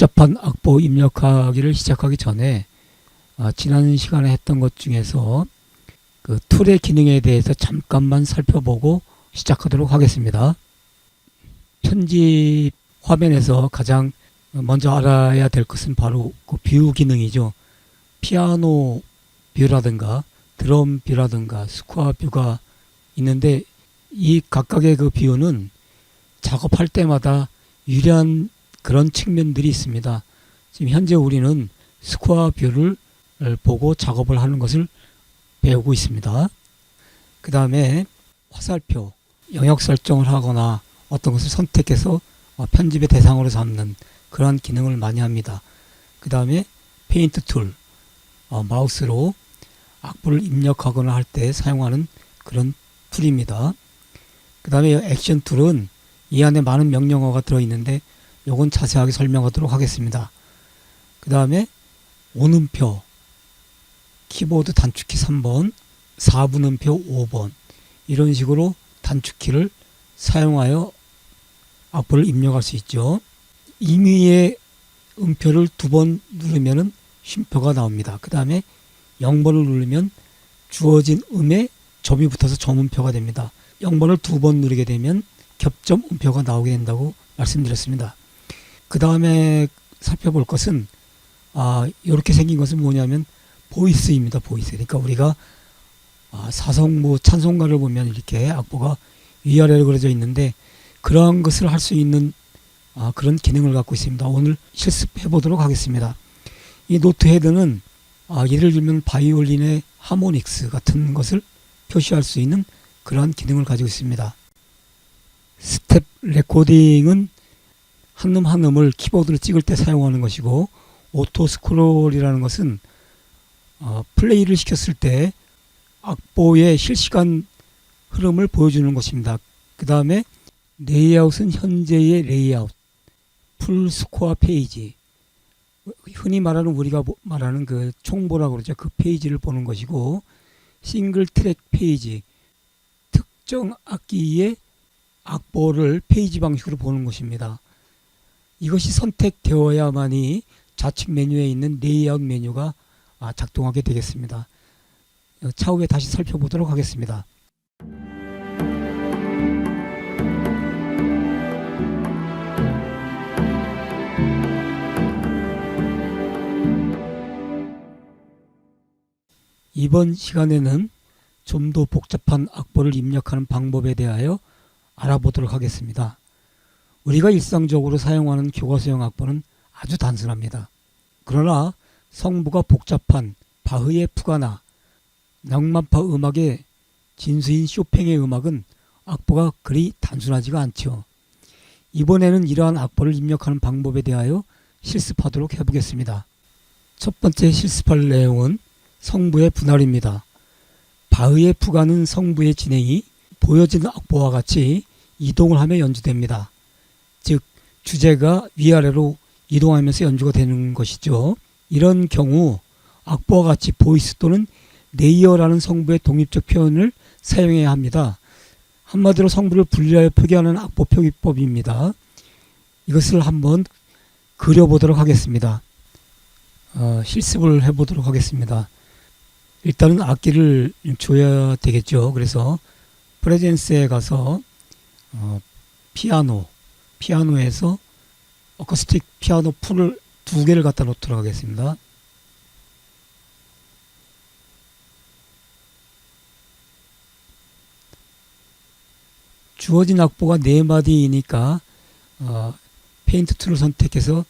복잡한 악보 입력하기를 시작하기 전에 지난 시간에 했던 것 중에서 그 툴의 기능에 대해서 잠깐만 살펴보고 시작하도록 하겠습니다. 편집 화면에서 가장 먼저 알아야 될 것은 바로 그 뷰 기능이죠. 피아노 뷰라든가 드럼 뷰라든가 스코어 뷰가 있는데 이 각각의 그 뷰는 작업할 때마다 유리한 그런 측면들이 있습니다. 지금 현재 우리는 스코어 뷰를 보고 작업을 하는 것을 배우고 있습니다. 그 다음에 화살표, 영역 설정을 하거나 어떤 것을 선택해서 편집의 대상으로 삼는 그러한 기능을 많이 합니다. 그 다음에 페인트 툴, 마우스로 악보를 입력하거나 할 때 사용하는 그런 툴입니다. 그 다음에 액션 툴은 이 안에 많은 명령어가 들어있는데 요건 자세하게 설명하도록 하겠습니다. 그 다음에 오음표, 키보드 단축키 3번, 4분음표 5번 이런 식으로 단축키를 사용하여 악보를 입력할 수 있죠. 임의의 음표를 2번 누르면 쉼표가 나옵니다. 그 다음에 0번을 누르면 주어진 음에 점이 붙어서 점음표가 됩니다. 0번을 2번 누르게 되면 겹점 음표가 나오게 된다고 말씀드렸습니다. 그 다음에 살펴볼 것은 이렇게 생긴 것은 뭐냐면 보이스입니다. 보이스. 그러니까 우리가 사성무 찬송가를 보면 이렇게 악보가 위아래로 그려져 있는데 그러한 것을 할 수 있는 그런 기능을 갖고 있습니다. 오늘 실습해 보도록 하겠습니다. 이 노트 헤드는 예를 들면 바이올린의 하모닉스 같은 것을 표시할 수 있는 그러한 기능을 가지고 있습니다. 스텝 레코딩은 한 음 한 음을 키보드로 찍을 때 사용하는 것이고, 오토 스크롤이라는 것은 플레이를 시켰을 때 악보의 실시간 흐름을 보여주는 것입니다. 그 다음에 레이아웃은 현재의 레이아웃, 풀 스코어 페이지, 흔히 말하는 우리가 말하는 그 총보라고 그러죠. 그 페이지를 보는 것이고, 싱글 트랙 페이지, 특정 악기의 악보를 페이지 방식으로 보는 것입니다. 이것이 선택되어야만이 좌측 메뉴에 있는 레이아웃 메뉴가 작동하게 되겠습니다. 차후에 다시 살펴보도록 하겠습니다. 이번 시간에는 좀 더 복잡한 악보를 입력하는 방법에 대하여 알아보도록 하겠습니다. 우리가 일상적으로 사용하는 교과서용 악보는 아주 단순합니다. 그러나 성부가 복잡한 바흐의 푸가나, 낭만파 음악의 진수인 쇼팽의 음악은 악보가 그리 단순하지가 않죠. 이번에는 이러한 악보를 입력하는 방법에 대하여 실습하도록 해보겠습니다. 첫 번째 실습할 내용은 성부의 분할입니다. 바흐의 푸가는 성부의 진행이 보여지는 악보와 같이 이동을 하며 연주됩니다. 즉 주제가 위아래로 이동하면서 연주가 되는 것이죠. 이런 경우 악보와 같이 보이스 또는 레이어라는 성부의 독립적 표현을 사용해야 합니다. 한마디로 성부를 분리하여 표기하는 악보 표기법입니다. 이것을 한번 그려보도록 하겠습니다. 실습을 해보도록 하겠습니다. 일단은 악기를 줘야 되겠죠. 그래서 프레젠스에 가서 피아노에서 어쿠스틱 피아노 풀을 2개를 갖다 놓도록 하겠습니다. 주어진 악보가 4마디이니까 페인트 툴을 선택해서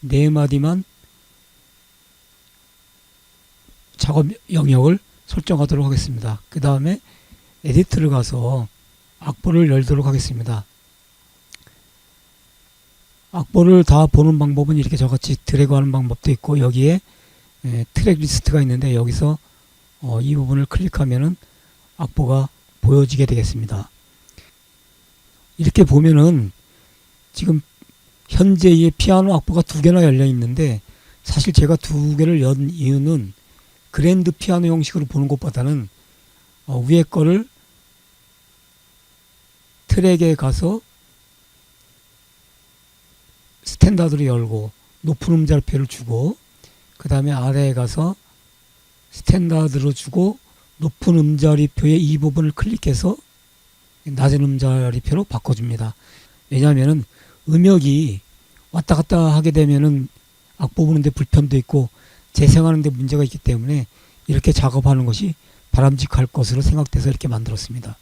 4마디만 작업 영역을 설정하도록 하겠습니다. 그 다음에 에디트를 가서 악보를 열도록 하겠습니다. 악보를 다 보는 방법은 이렇게 저같이 드래그하는 방법도 있고, 여기에 트랙 리스트가 있는데 여기서 이 부분을 클릭하면은 악보가 보여지게 되겠습니다. 이렇게 보면은 지금 현재의 피아노 악보가 2개나 열려 있는데, 사실 제가 2개를 연 이유는 그랜드 피아노 형식으로 보는 것보다는 위에 거를 트랙에 가서 스탠다드로 열고 높은 음자리표를 주고 그 다음에 아래에 가서 스탠다드로 주고 높은 음자리표의 이 부분을 클릭해서 낮은 음자리표로 바꿔줍니다. 왜냐하면은 음역이 왔다 갔다 하게 되면은 악보 보는데 불편도 있고 재생하는데 문제가 있기 때문에 이렇게 작업하는 것이 바람직할 것으로 생각돼서 이렇게 만들었습니다.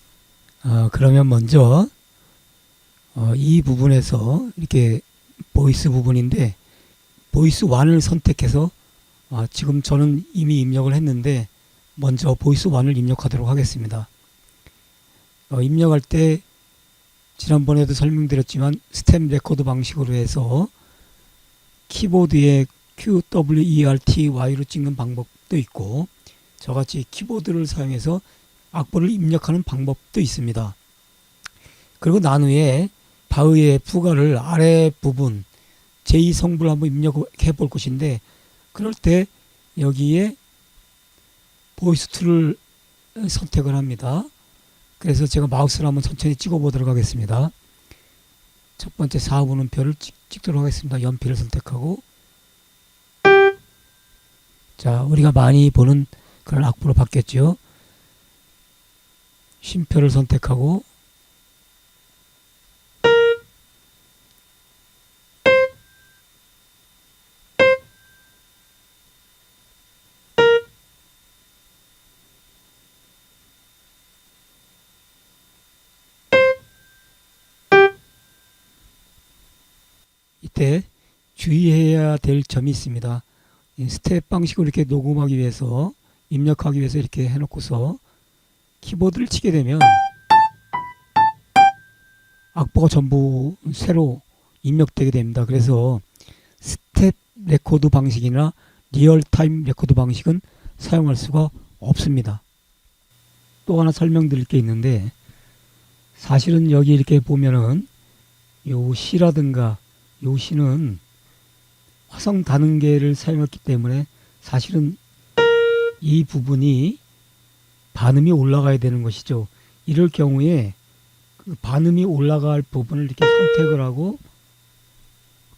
그러면 먼저 이 부분에서 이렇게 보이스 부분인데 보이스 1을 선택해서 지금 저는 이미 입력을 했는데 먼저 보이스 1을 입력하도록 하겠습니다. 입력할 때 지난번에도 설명드렸지만 스텝 레코드 방식으로 해서 키보드에 QWERTY로 찍는 방법도 있고 저같이 키보드를 사용해서 악보를 입력하는 방법도 있습니다. 그리고 난 후에 바흐의 부가를 아래 부분 제2성부를 한번 입력해 볼 것인데 그럴 때 여기에 보이스 2를 선택을 합니다. 그래서 제가 마우스를 한번 천천히 찍어 보도록 하겠습니다. 첫 번째 4분 음표를 찍도록 하겠습니다. 연필을 선택하고 자 우리가 많이 보는 그런 악보로 바뀌었죠. 쉼표를 선택하고 이때 주의해야 될 점이 있습니다. 스텝 방식으로 이렇게 녹음하기 위해서 입력하기 위해서 이렇게 해놓고서 키보드를 치게 되면 악보가 전부 새로 입력되게 됩니다. 그래서 스텝 레코드 방식이나 리얼타임 레코드 방식은 사용할 수가 없습니다. 또 하나 설명드릴 게 있는데 사실은 여기 이렇게 보면은 요 시라든가 요 시는 화성 단음계를 사용했기 때문에 사실은 이 부분이 반음이 올라가야 되는 것이죠. 이럴 경우에 그 반음이 올라갈 부분을 이렇게 선택을 하고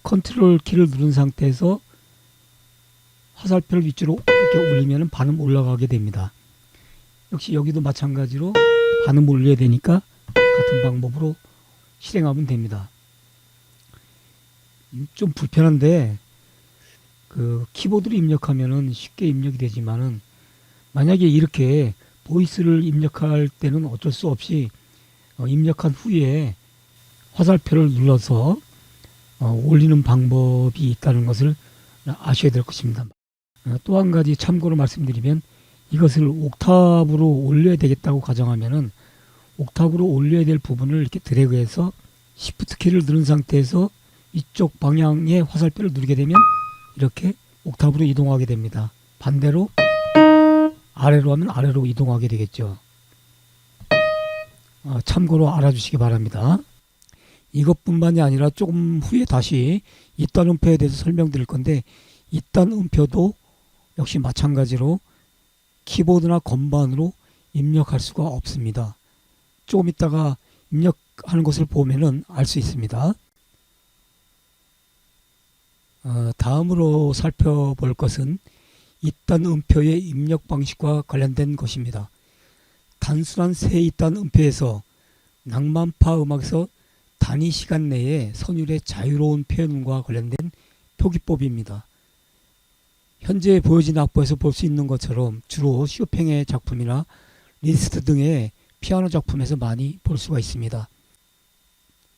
컨트롤 키를 누른 상태에서 화살표를 위쪽으로 이렇게 올리면 반음 올라가게 됩니다. 역시 여기도 마찬가지로 반음 올려야 되니까 같은 방법으로 실행하면 됩니다. 좀 불편한데 그 키보드로 입력하면은 쉽게 입력이 되지만은 만약에 이렇게 보이스를 입력할 때는 어쩔 수 없이 입력한 후에 화살표를 눌러서 올리는 방법이 있다는 것을 아셔야 될 것입니다. 또 한 가지 참고로 말씀드리면 이것을 옥탑으로 올려야 되겠다고 가정하면은 옥탑으로 올려야 될 부분을 이렇게 드래그해서 Shift 키를 누른 상태에서 이쪽 방향의 화살표를 누르게 되면 이렇게 옥탑으로 이동하게 됩니다. 반대로 아래로 하면 아래로 이동하게 되겠죠. 참고로 알아주시기 바랍니다. 이것뿐만이 아니라 조금 후에 다시 이단 음표에 대해서 설명드릴 건데 이단 음표도 역시 마찬가지로 키보드나 건반으로 입력할 수가 없습니다. 조금 있다가 입력하는 것을 보면은 알 수 있습니다. 다음으로 살펴볼 것은 이단 음표의 입력 방식과 관련된 것입니다. 단순한 세 이단 음표에서 낭만파 음악에서 단위 시간 내에 선율의 자유로운 표현과 관련된 표기법입니다. 현재 보여진 악보에서 볼 수 있는 것처럼 주로 쇼팽의 작품이나 리스트 등의 피아노 작품에서 많이 볼 수가 있습니다.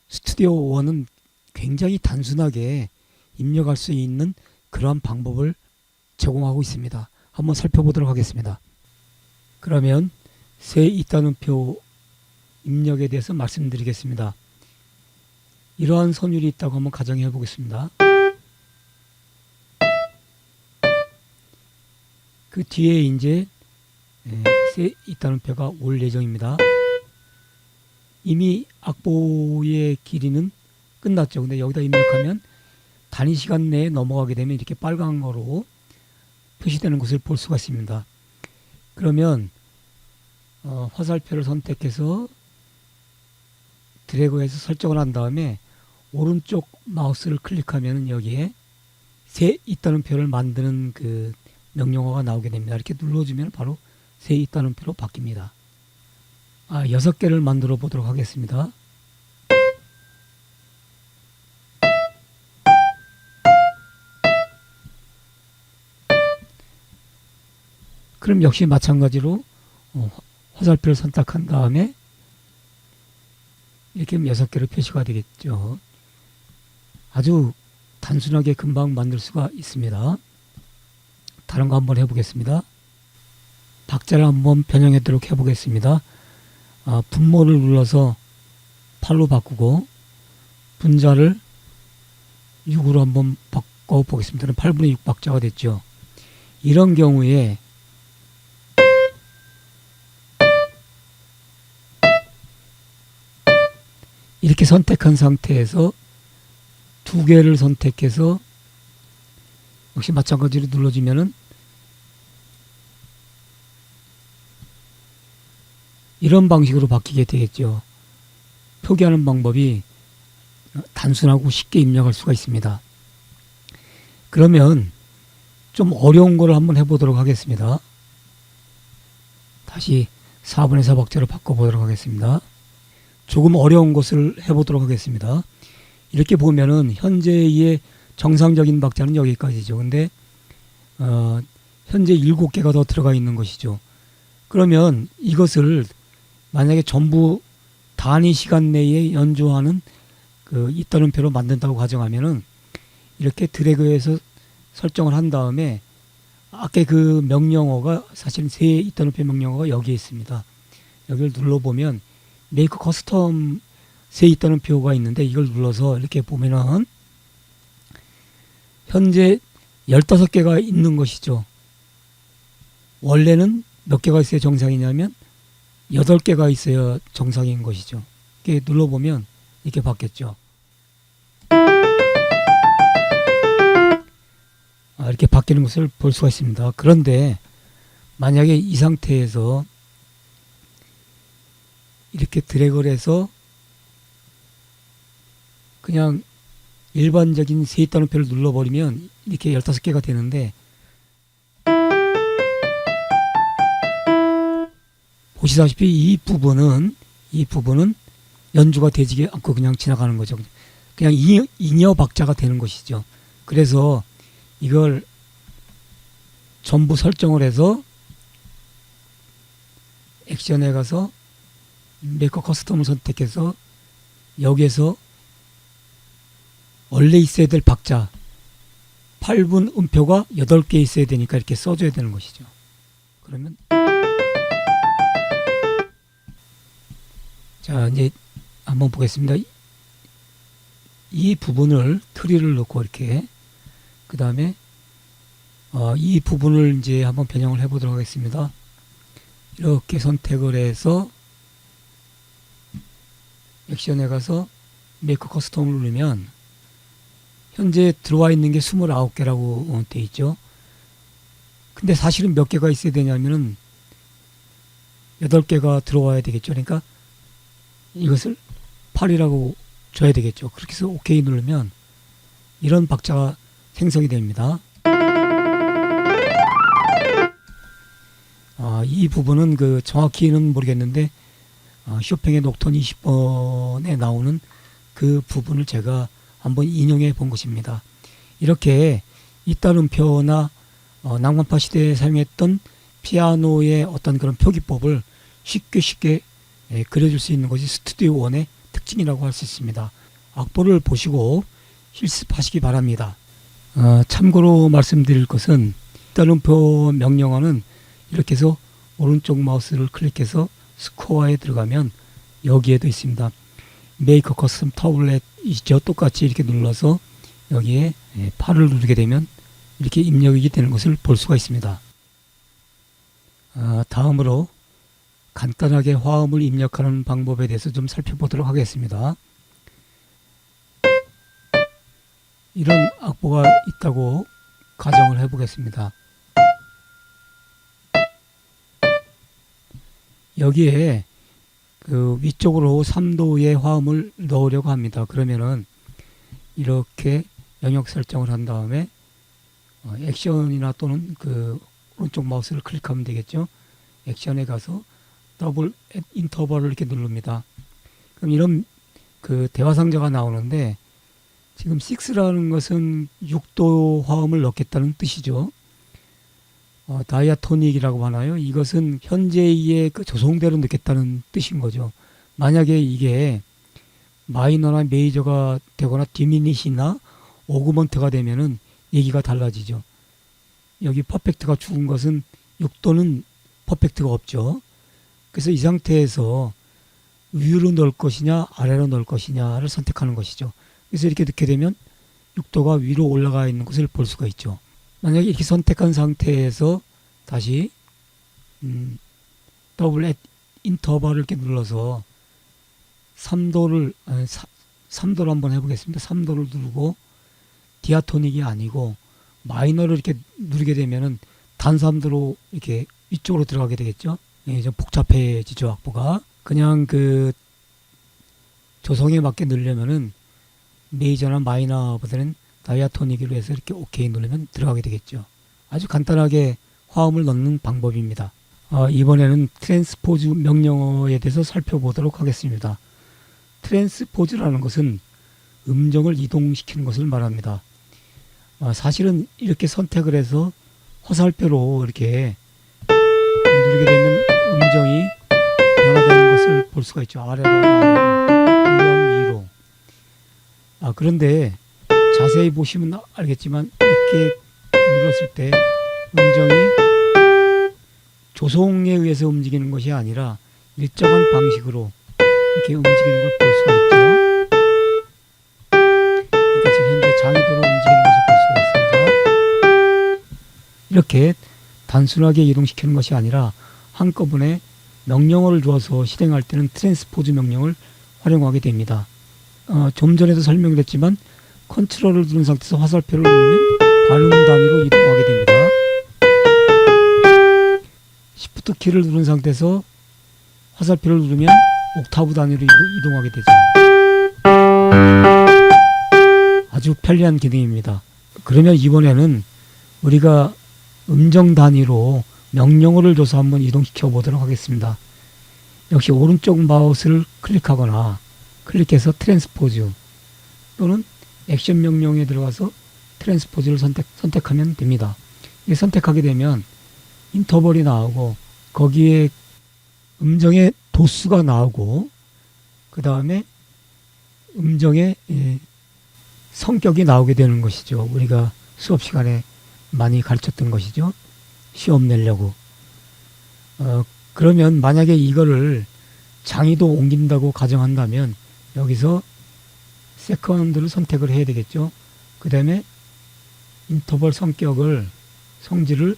스튜디오 1은 굉장히 단순하게 입력할 수 있는 그러한 방법을 제공하고 있습니다. 한번 살펴보도록 하겠습니다. 그러면 세 이단음표 입력에 대해서 말씀드리겠습니다. 이러한 선율이 있다고 한번 가정해 보겠습니다. 그 뒤에 이제 세 이단음표가 올 예정입니다. 이미 악보의 길이는 끝났죠. 근데 여기다 입력하면 단위 시간 내에 넘어가게 되면 이렇게 빨간 거로 표시되는 것을 볼 수가 있습니다. 그러면 화살표를 선택해서 드래그해서 설정을 한 다음에 오른쪽 마우스를 클릭하면 여기에 세 있다는 표를 만드는 그 명령어가 나오게 됩니다. 이렇게 눌러주면 바로 세 있다는 표로 바뀝니다. 6개를 만들어 보도록 하겠습니다. 그럼 역시 마찬가지로 화살표를 선택한 다음에 이렇게 하면 6개로 표시가 되겠죠. 아주 단순하게 금방 만들 수가 있습니다. 다른 거 한번 해보겠습니다. 박자를 한번 변형하도록 해보겠습니다. 분모를 눌러서 8로 바꾸고 분자를 6으로 한번 바꿔보겠습니다. 8분의 6 박자가 됐죠. 이런 경우에 이렇게 선택한 상태에서 2개를 선택해서 역시 마찬가지로 눌러주면은 이런 방식으로 바뀌게 되겠죠. 표기하는 방법이 단순하고 쉽게 입력할 수가 있습니다. 그러면 좀 어려운 거를 한번 해보도록 하겠습니다. 다시 4분의 4 박자로 바꿔보도록 하겠습니다. 조금 어려운 것을 해보도록 하겠습니다. 이렇게 보면은 현재의 정상적인 박자는 여기까지죠. 근데 현재 7개가 더 들어가 있는 것이죠. 그러면 이것을 만약에 전부 단위 시간 내에 연주하는 그 이따름표로 만든다고 가정하면은 이렇게 드래그해서 설정을 한 다음에 아까 그 명령어가 사실 세 이따름표 명령어가 여기에 있습니다. 여기를 눌러보면 메이크 커스텀 세 이따름표가 있는데 이걸 눌러서 이렇게 보면은 현재 15개가 있는 것이죠. 원래는 몇 개가 있어야 정상이냐면 8개가 있어야 정상인 것이죠. 이렇게 눌러보면 이렇게 바뀌었죠. 이렇게 바뀌는 것을 볼 수가 있습니다. 그런데 만약에 이 상태에서 이렇게 드래그를 해서 그냥 일반적인 세 따옴표를 눌러버리면 이렇게 15개가 되는데 보시다시피 이 부분은 연주가 되지 않고 그냥 지나가는 거죠. 그냥 잉여 박자가 되는 것이죠. 그래서 이걸 전부 설정을 해서 액션에 가서 메이커 커스텀을 선택해서 여기에서 원래 있어야 될 박자 8분 음표가 8개 있어야 되니까 이렇게 써줘야 되는 것이죠. 그러면 자 이제 한번 보겠습니다. 이 부분을 트리를 넣고 이렇게 그 다음에 이 부분을 이제 한번 변형을 해 보도록 하겠습니다. 이렇게 선택을 해서 액션에 가서 메이크 커스텀을 누르면 현재 들어와 있는 게 29개라고 되어 있죠. 근데 사실은 몇 개가 있어야 되냐면은 8개가 들어와야 되겠죠. 그러니까 이것을 8이라고 줘야 되겠죠. 그렇게 해서 OK 누르면 이런 박자가 생성이 됩니다. 이 부분은 그 정확히는 모르겠는데 쇼팽의 녹턴 20번에 나오는 그 부분을 제가 한번 인용해 본 것입니다. 이렇게 이따름표나 낭만파 시대에 사용했던 피아노의 어떤 그런 표기법을 쉽게 그려줄 수 있는 것이 스튜디오 1의 특징이라고 할 수 있습니다. 악보를 보시고 실습하시기 바랍니다. 참고로 말씀드릴 것은 이따름표 명령어는 이렇게 해서 오른쪽 마우스를 클릭해서 스코어에 들어가면 여기에도 있습니다. 메이커 커스텀 타블렛이죠. 똑같이 이렇게 눌러서 여기에 8을 누르게 되면 이렇게 입력이 되는 것을 볼 수가 있습니다. 다음으로 간단하게 화음을 입력하는 방법에 대해서 좀 살펴보도록 하겠습니다. 이런 악보가 있다고 가정을 해보겠습니다. 여기에 그 위쪽으로 3도의 화음을 넣으려고 합니다. 그러면은 이렇게 영역 설정을 한 다음에 액션이나 또는 그 오른쪽 마우스를 클릭하면 되겠죠. 액션에 가서 더블 인터벌을 이렇게 누릅니다. 그럼 이런 그 대화 상자가 나오는데 지금 6라는 것은 6도 화음을 넣겠다는 뜻이죠. 다이아토닉이라고 하나요? 이것은 현재의 그 조성대로 넣겠다는 뜻인 거죠. 만약에 이게 마이너나 메이저가 되거나 디미니시나 오그먼트가 되면은 얘기가 달라지죠. 여기 퍼펙트가 죽은 것은 6도는 퍼펙트가 없죠. 그래서 이 상태에서 위로 넣을 것이냐 아래로 넣을 것이냐를 선택하는 것이죠. 그래서 이렇게 넣게 되면 6도가 위로 올라가 있는 것을 볼 수가 있죠. 만약에 이렇게 선택한 상태에서 다시 더블 인터벌을 이렇게 눌러서 3도를 3도를 한번 해보겠습니다. 3도를 누르고 디아토닉이 아니고 마이너를 이렇게 누르게 되면은 단 3도로 이렇게 위쪽으로 들어가게 되겠죠. 예, 좀 복잡해지죠, 악보가. 그냥 그 조성에 맞게 누르려면은 메이저나 마이너보다는 다이아토닉으로 해서 이렇게 OK 누르면 들어가게 되겠죠. 아주 간단하게 화음을 넣는 방법입니다. 이번에는 트랜스포즈 명령어에 대해서 살펴보도록 하겠습니다. 트랜스포즈라는 것은 음정을 이동시키는 것을 말합니다. 사실은 이렇게 선택을 해서 화살표로 이렇게 누르게 되면 음정이 변화되는 것을 볼 수가 있죠. 아래로, 위로. 그런데 자세히 보시면 알겠지만 이렇게 눌렀을 때 음정이 조성에 의해서 움직이는 것이 아니라 일정한 방식으로 이렇게 움직이는 걸 볼 수가 있죠. 그러니까 지금 현재 장애도로 움직이는 것을 볼 수가 있습니다. 이렇게 단순하게 이동시키는 것이 아니라 한꺼번에 명령어를 주어서 실행할 때는 트랜스포즈 명령을 활용하게 됩니다. 좀 전에도 설명을 했지만 컨트롤을 누른 상태에서 화살표를 누르면 발음 단위로 이동하게 됩니다. Shift 키를 누른 상태에서 화살표를 누르면 옥타브 단위로 이동하게 되죠. 아주 편리한 기능입니다. 그러면 이번에는 우리가 음정 단위로 명령어를 줘서 한번 이동시켜 보도록 하겠습니다. 역시 오른쪽 마우스를 클릭하거나 클릭해서 트랜스포즈 또는 액션 명령에 들어가서 트랜스포즈를 선택하면 됩니다. 이게 선택하게 되면 인터벌이 나오고 거기에 음정의 도수가 나오고 그 다음에 음정의 성격이 나오게 되는 것이죠. 우리가 수업 시간에 많이 가르쳤던 것이죠. 시험 내려고. 그러면 만약에 이거를 장의도 옮긴다고 가정한다면 여기서 세컨드를 선택을 해야 되겠죠. 그 다음에 인터벌 성질을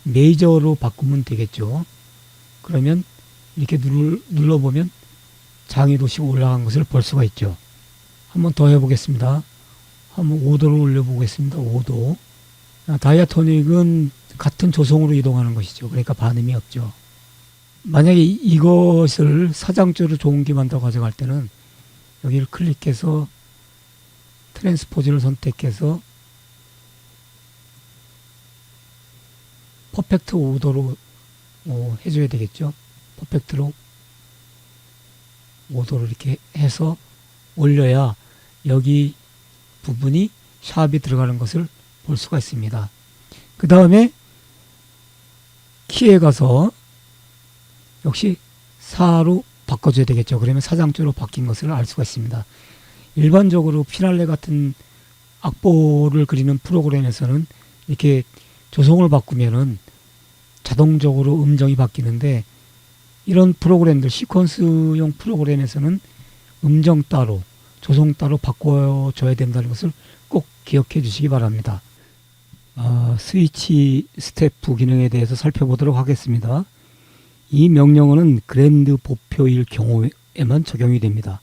메이저로 바꾸면 되겠죠. 그러면 이렇게 눌러보면 장의도씩 올라간 것을 볼 수가 있죠. 한번 더 해보겠습니다. 한번 5도로 올려보겠습니다. 5도. 다이아토닉은 같은 조성으로 이동하는 것이죠. 그러니까 반음이 없죠. 만약에 이것을 사장조로 좋은 기만다고 가져갈 때는 여기를 클릭해서 트랜스포즈를 선택해서 퍼펙트 5도로 해줘야 되겠죠. 퍼펙트로 5도로 이렇게 해서 올려야 여기 부분이 샵이 들어가는 것을 볼 수가 있습니다. 그 다음에 키에 가서 역시 4로 바꿔줘야 되겠죠. 그러면 사장조로 바뀐 것을 알 수가 있습니다. 일반적으로 피날레 같은 악보를 그리는 프로그램에서는 이렇게 조성을 바꾸면은 자동적으로 음정이 바뀌는데 이런 프로그램들 시퀀스용 프로그램에서는 음정 따로 조성 따로 바꿔줘야 된다는 것을 꼭 기억해 주시기 바랍니다. 스위치 스태프 기능에 대해서 살펴보도록 하겠습니다. 이 명령어는 그랜드 보표일 경우에만 적용이 됩니다.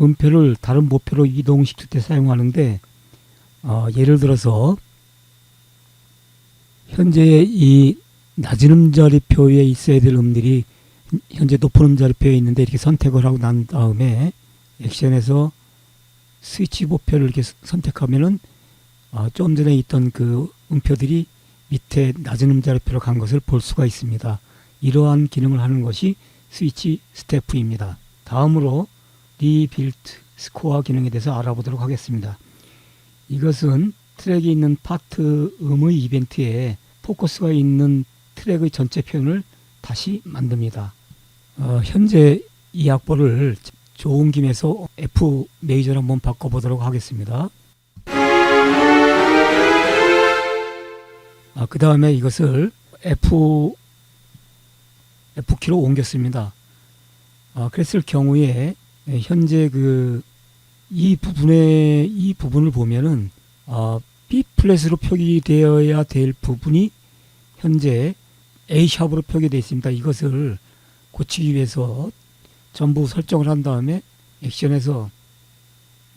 음표를 다른 보표로 이동시킬 때 사용하는데 예를 들어서 현재 이 낮은 음자리표에 있어야 될 음들이 현재 높은 음자리표에 있는데 이렇게 선택을 하고 난 다음에 액션에서 스위치 보표를 이렇게 선택하면은 좀 전에 있던 그 음표들이 밑에 낮은 음자리표로 간 것을 볼 수가 있습니다. 이러한 기능을 하는 것이 스위치 스태프입니다. 다음으로 리빌트 스코어 기능에 대해서 알아보도록 하겠습니다. 이것은 트랙이 있는 파트 음의 이벤트에 포커스가 있는 트랙의 전체 표현을 다시 만듭니다. 현재 이 악보를 좋은 김에서 F 메이저로 한번 바꿔보도록 하겠습니다. 그 다음에 이것을 F키로 옮겼습니다. 그랬을 경우에 현재 이 부분을 보면은 B 플랫으로 표기되어야 될 부분이 현재 A 샵으로 표기되어 있습니다. 이것을 고치기 위해서 전부 설정을 한 다음에 액션에서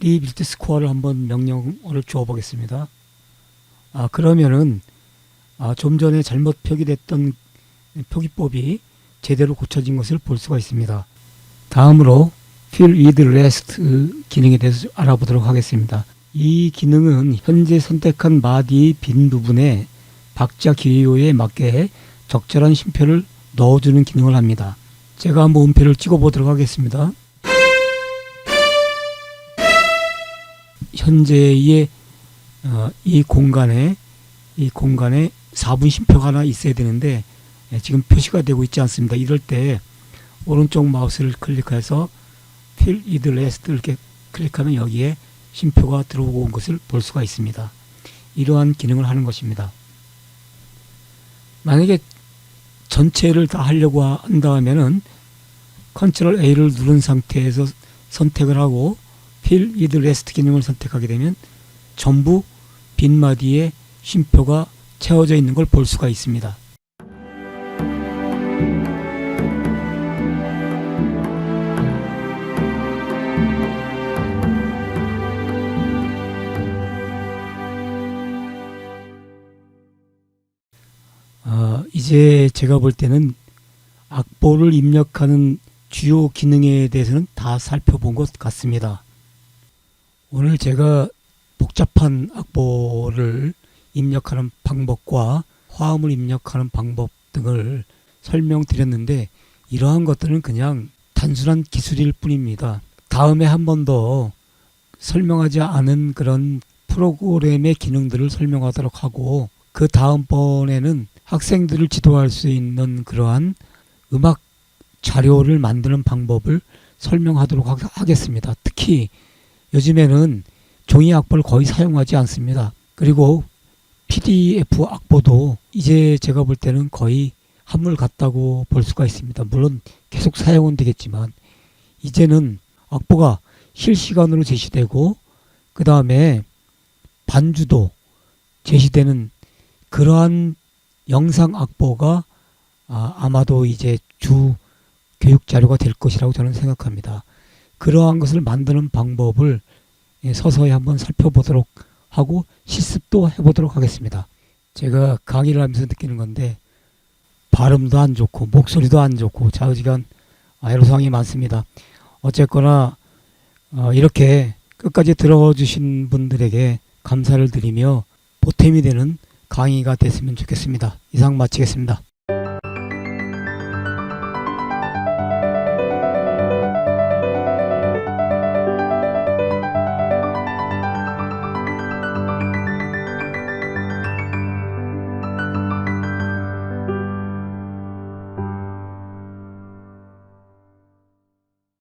리빌트 스코어를 한번 명령어를 주어 보겠습니다. 그러면은 좀 전에 잘못 표기됐던 표기법이 제대로 고쳐진 것을 볼 수가 있습니다. 다음으로 Fill with Rest 기능에 대해서 알아보도록 하겠습니다. 이 기능은 현재 선택한 마디의 빈 부분에 박자 기호에 맞게 적절한 쉼표를 넣어주는 기능을 합니다. 제가 한번 음표를 찍어 보도록 하겠습니다. 현재의 이 공간에 4분 쉼표가 하나 있어야 되는데 지금 표시가 되고 있지 않습니다. 이럴 때 오른쪽 마우스를 클릭해서 Fill with Rest 이렇게 클릭하면 여기에 쉼표가 들어오고 온 것을 볼 수가 있습니다. 이러한 기능을 하는 것입니다. 만약에 전체를 다 하려고 한다면은 Ctrl A를 누른 상태에서 선택을 하고 Fill with Rest 기능을 선택하게 되면 전부 빈마디에 쉼표가 채워져 있는 걸 볼 수가 있습니다. 이제 제가 볼 때는 악보를 입력하는 주요 기능에 대해서는 다 살펴본 것 같습니다. 오늘 제가 복잡한 악보를 입력하는 방법과 화음을 입력하는 방법 등을 설명드렸는데 이러한 것들은 그냥 단순한 기술일 뿐입니다. 다음에 한 번 더 설명하지 않은 그런 프로그램의 기능들을 설명하도록 하고 그 다음번에는 학생들을 지도할 수 있는 그러한 음악 자료를 만드는 방법을 설명하도록 하겠습니다. 특히 요즘에는 종이 악보를 거의 사용하지 않습니다. 그리고 PDF 악보도 이제 제가 볼 때는 거의 한물 같다고 볼 수가 있습니다. 물론 계속 사용은 되겠지만 이제는 악보가 실시간으로 제시되고 그 다음에 반주도 제시되는 그러한 영상 악보가 아마도 이제 주 교육 자료가 될 것이라고 저는 생각합니다. 그러한 것을 만드는 방법을 서서히 한번 살펴보도록 하고 실습도 해보도록 하겠습니다. 제가 강의를 하면서 느끼는 건데 발음도 안 좋고 목소리도 안 좋고 좌우지간 애로사항이 많습니다. 어쨌거나 이렇게 끝까지 들어주신 분들에게 감사를 드리며 보탬이 되는 강의가 됐으면 좋겠습니다. 이상 마치겠습니다.